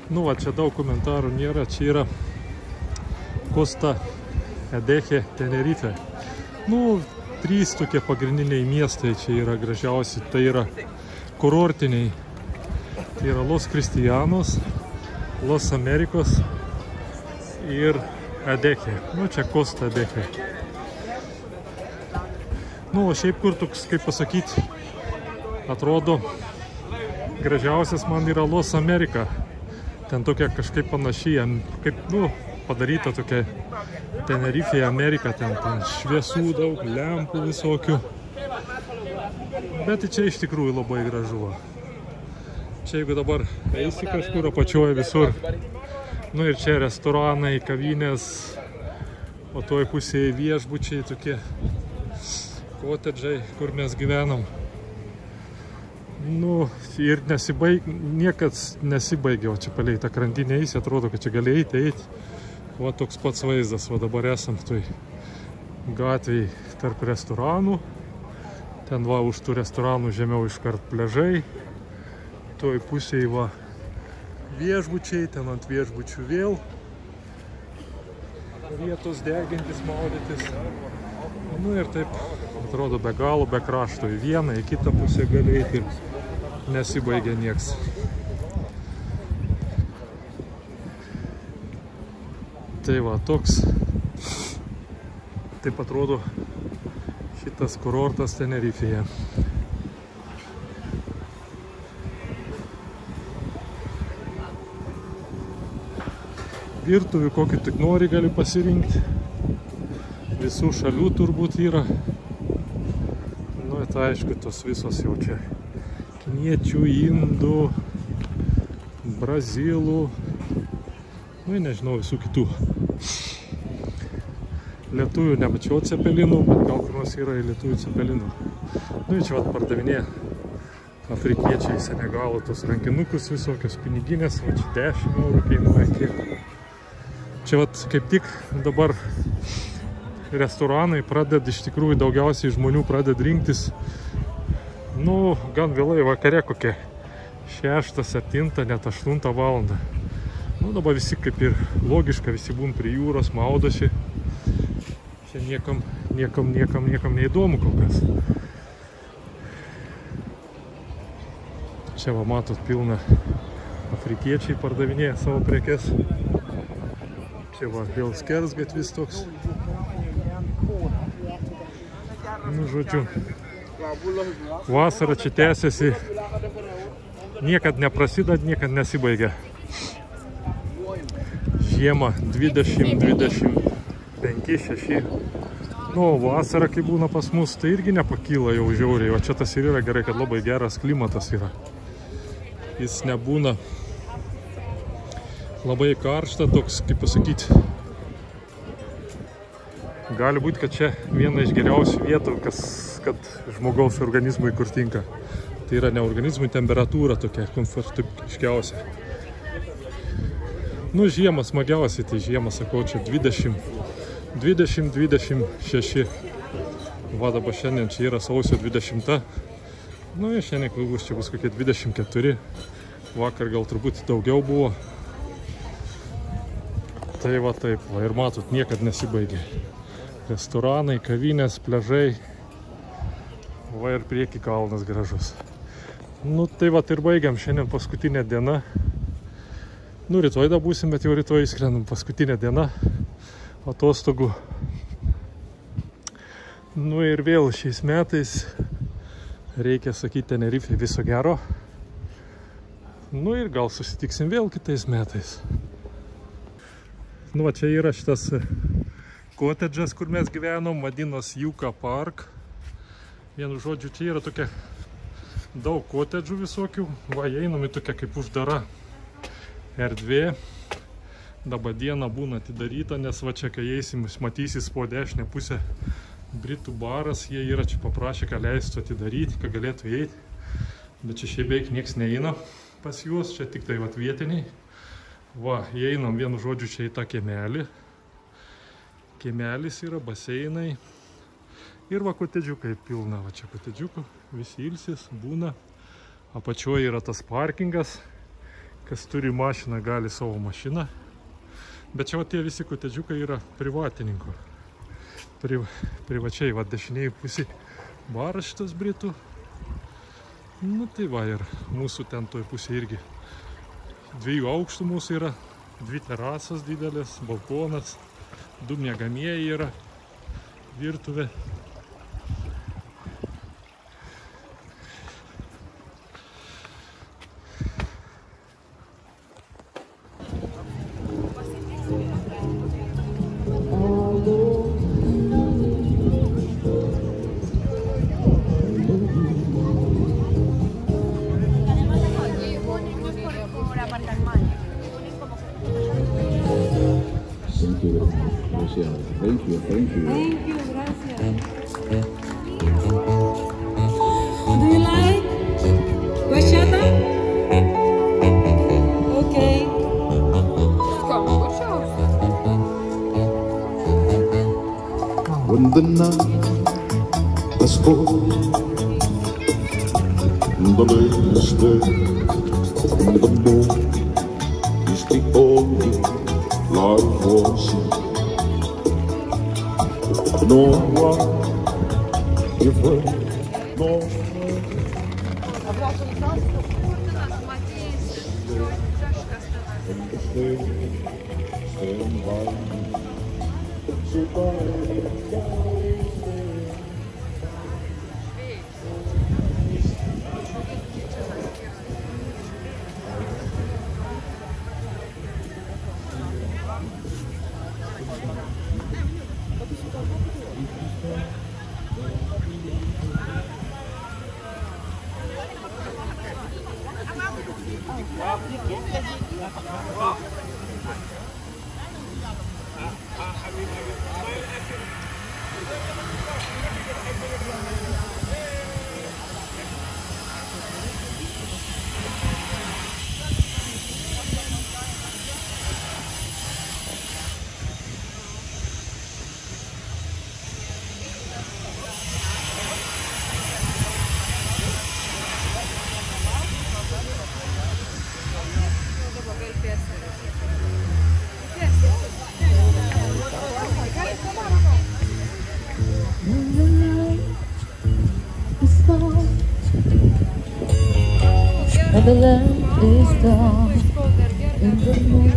Nu, va, čia daug komentarų nėra, čia yra Costa Edeje, Tenerife. Nu, 3 tokie pagrindiniai miestai čia yra gražiausi, tai yra kurortiniai. Tai yra Los Cristianos, Los Americos ir Edeje. Nu, čia Costa Edeje. Nu, o šiaip kur toks, kaip pasakyti, atrodo, gražiausias man yra Los America. Ten tokia kažkaip panašiai, kaip, nu, padaryta tokia Tenerifėje Amerika, ten šviesų daug, lempų visokių. Bet čia iš tikrųjų labai gražu. Čia jeigu dabar eisi kažkur apačioje visur, nu ir čia restoranai, kavinės, o toj pusėje viešbučiai tokie, kotedžai, kur mes gyvenam. Nu, ir niekad nesibaigia, o čia palei tą krantinę eisi, atrodo, kad čia gali eiti. Va toks pats vaizdas, va dabar esam toj gatvėj tarp restoranų. Ten va už tų restoranų žemiau iškart pliažai. Toj pusėje va viešbučiai, ten ant viešbučių vėl vietos degintis, maudytis. Nu ir taip atrodo be galo, be krašto. Į vieną, į kitą pusę gali eiti ir nesibaigia nieks. Tai va, toks taip atrodo šitas kurortas Tenerifėje. Virtuvių kokį tik nori gali pasirinkti. Visų šalių turbūt yra. Nu, tai aišku, tos visos jau čia. Kiniečių, indų, brazilų, nu, nežinau, visų kitų. Lietuvių nemačiau cepelinų, bet gal kur nors yra ir lietuvių cepelinų. Nu, čia vat pardavinė afrikiečiai Senegalo tos rankinukus visokios piniginės, va čia 10 eurų kainuoja kiek. Čia vat kaip tik dabar restoranai pradeda iš tikrųjų daugiausiai žmonių pradeda rinktis, nu, gan vėlai vakare kokie 6, 7, net 8 valandą. Nu, dabar visi kaip ir logiška, visi būn prie jūros, maudosi. Čia niekam neįdomu kol kas. Čia va matot pilna afrikiečiai pardavinėja savo prekes. Čia va vėl skersgatvis toks. Nu, žodžiu, vasara čia tęsiasi, niekad neprasideda, niekad nesibaigia. Žiema 20, 25, 6. Nu, vasara, kai būna pas mus, tai irgi nepakyla jau žiauriai. O čia tas ir yra gerai, kad labai geras klimatas yra. Jis nebūna labai karšta, toks, kaip pasakyti. Gali būti, kad čia viena iš geriausių vietų, kad žmogaus organizmui kur tinka. Tai yra ne organizmui temperatūra tokia komfortiškiausia. Nu, žiemą smagiausiai, tai žiemą, sakau, čia 20, 26. Va, dabar šiandien čia yra sausio 20. Nu, ir šiandien bus, čia bus kokie 24. Vakar gal turbūt daugiau buvo. Tai va taip, va, ir matot, niekad nesibaigia. Restoranai, kavinės, pliažai. Va ir prieki kalnas gražus. Nu, tai va ir baigiam šiandien paskutinę dieną. Nu, rytoj da būsim, bet jau rytoj įskrendam paskutinę dieną atostogų. Nu ir vėl šiais metais reikia sakyti Tenerifei viso gero. Nu ir gal susitiksim vėl kitais metais. Nu, va čia yra šitas kotedžas, kur mes gyvenom, vadinos Yucca Park. Vienu žodžiu, čia yra tokia daug kotedžų visokių. Va, einam į tokia kaip uždara erdvė. Dabar diena būna atidaryta, nes va čia, kai eisim, matysis po dešinę pusę Britų baras. Jie yra čia paprašę, ką leistų atidaryti, ką galėtų eiti. Bet čia šiaip beveik nieks neina pas juos, čia tik tai vat vietiniai. Va, įeinam vienu žodžiu čia į tą kiemelį. Kiemelis yra, baseinai. Ir va, kotedžiukai pilna. Va čia kotedžiukų, visi ilsis, būna. Apačioje yra tas parkingas. Kas turi mašiną, gali savo mašiną. Bet čia va tie visi kotedžiukai yra privatininko. Privačiai, va dešiniai pusė baras šitas Britų. Nu tai va ir mūsų ten toj pusė irgi 2 aukštų mūsų yra, 2 terasos didelės, balkonas, 2 miegamieji yra, virtuvė. Thank you, gracias. Do you like bachata? Okay. When the night has fallen, the moon is there, and the moon is the only life force. No one you've heard, no stand by me. So And the lamp is down in the moon.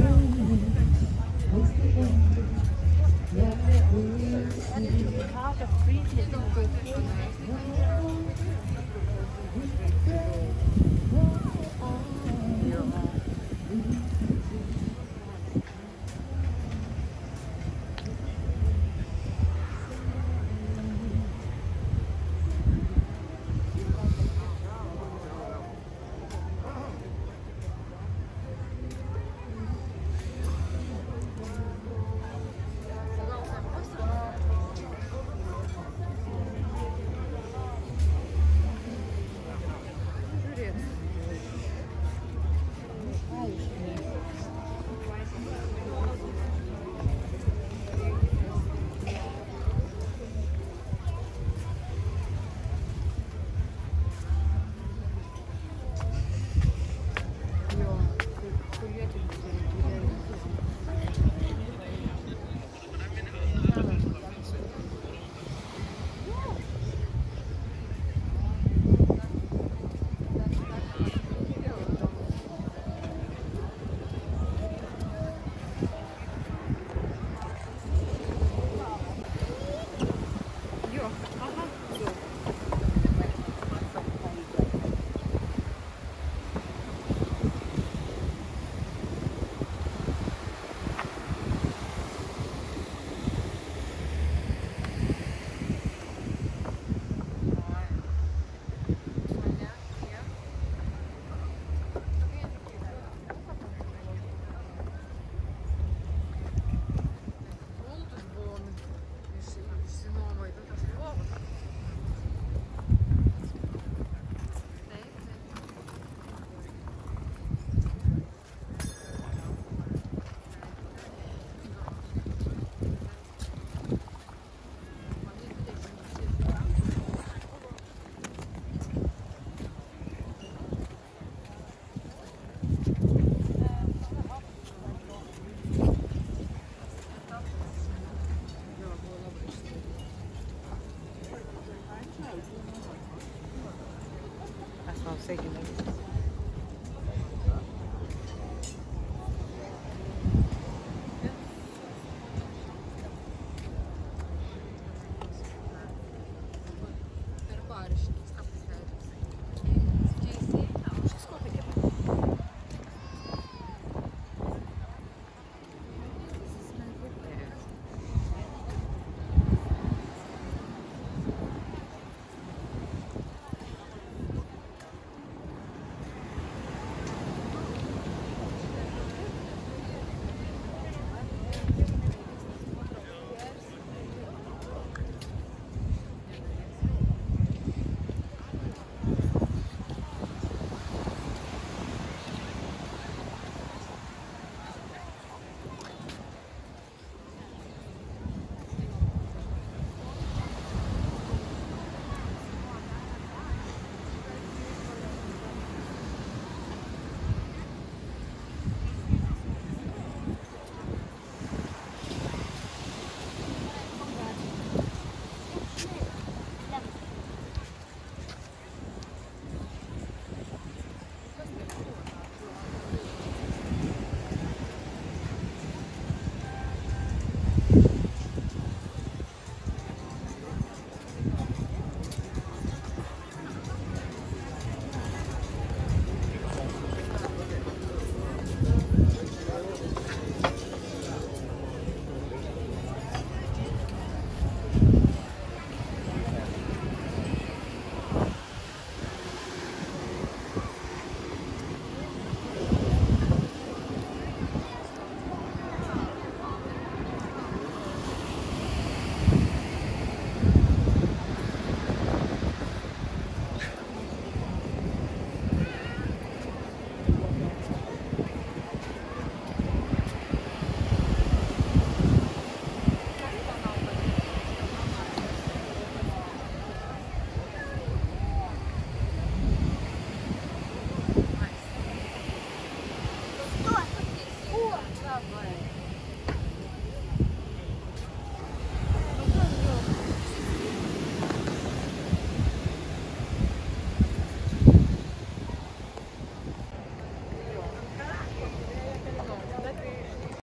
Labai.